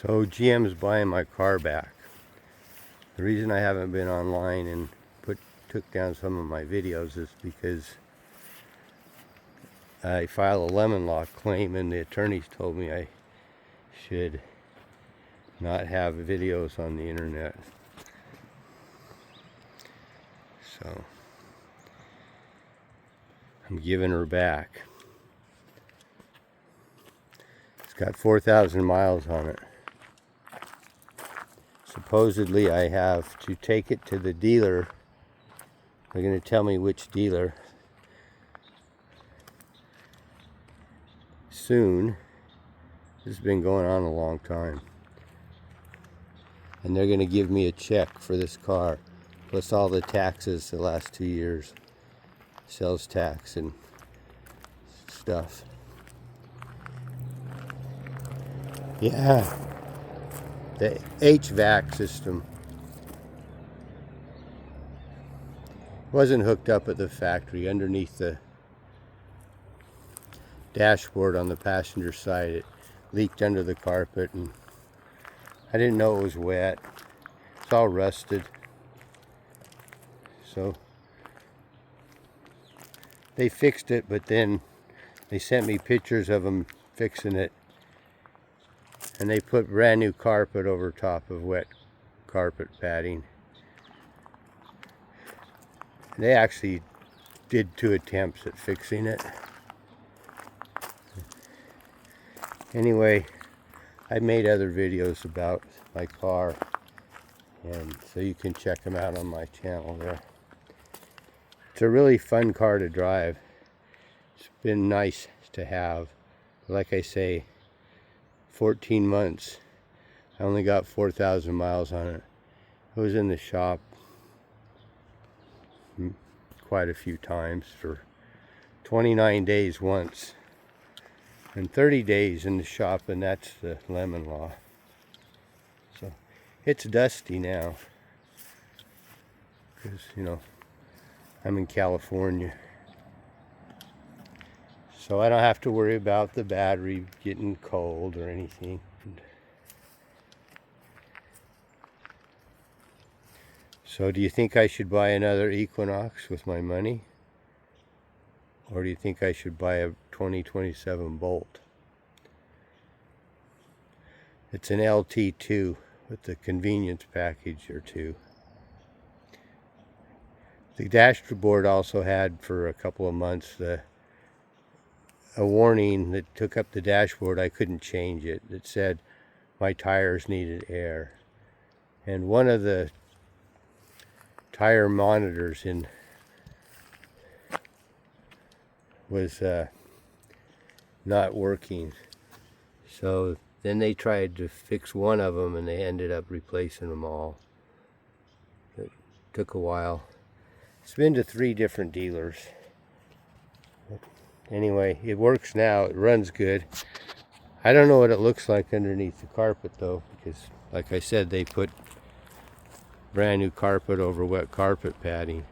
So GM's buying my car back. The reason I haven't been online and took down some of my videos is because I filed a lemon law claim and the attorneys told me I should not have videos on the internet. So I'm giving her back. It's got 4,000 miles on it. Supposedly I have to take it to the dealer. They're going to tell me which dealer soon. This has been going on a long time. And they're going to give me a check for this car, plus all the taxes the last 2 years. Sales tax and stuff. Yeah. The HVAC system wasn't hooked up at the factory. Underneath the dashboard on the passenger side, it leaked under the carpet, and I didn't know it was wet. It's all rusted. So they fixed it, but then they sent me pictures of them fixing it, and they put brand new carpet over top of wet carpet padding. They actually did 2 attempts at fixing it. Anyway, I made other videos about my car, and so you can check them out on my channel there. It's a really fun car to drive. It's been nice to have. Like I say, 14 months. I only got 4,000 miles on it. I was in the shop quite a few times for 29 days once, and 30 days in the shop, and that's the lemon law. So it's dusty now because, you know, I'm in California, so I don't have to worry about the battery getting cold or anything. So do you think I should buy another Equinox with my money? Or do you think I should buy a 2027 Bolt? It's an LT2 with the convenience package or 2. The dashboard also had for a couple of months a warning that took up the dashboard. I couldn't change it. It said my tires needed air. And one of the tire monitors was not working. So then they tried to fix one of them, and they ended up replacing them all. It took a while. It's been to 3 different dealers. But anyway, it works now. It runs good. I don't know what it looks like underneath the carpet though, because like I said, they put brand new carpet over wet carpet padding.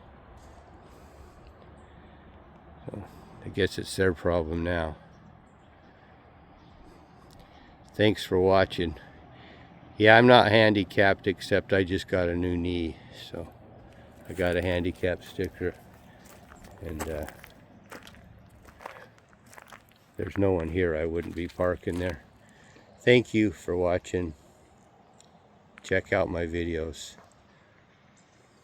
So I guess it's their problem now. Thanks for watching. Yeah, I'm not handicapped, except I just got a new knee, so I got a handicap sticker, and there's no one here. I wouldn't be parking there. Thank you for watching. Check out my videos.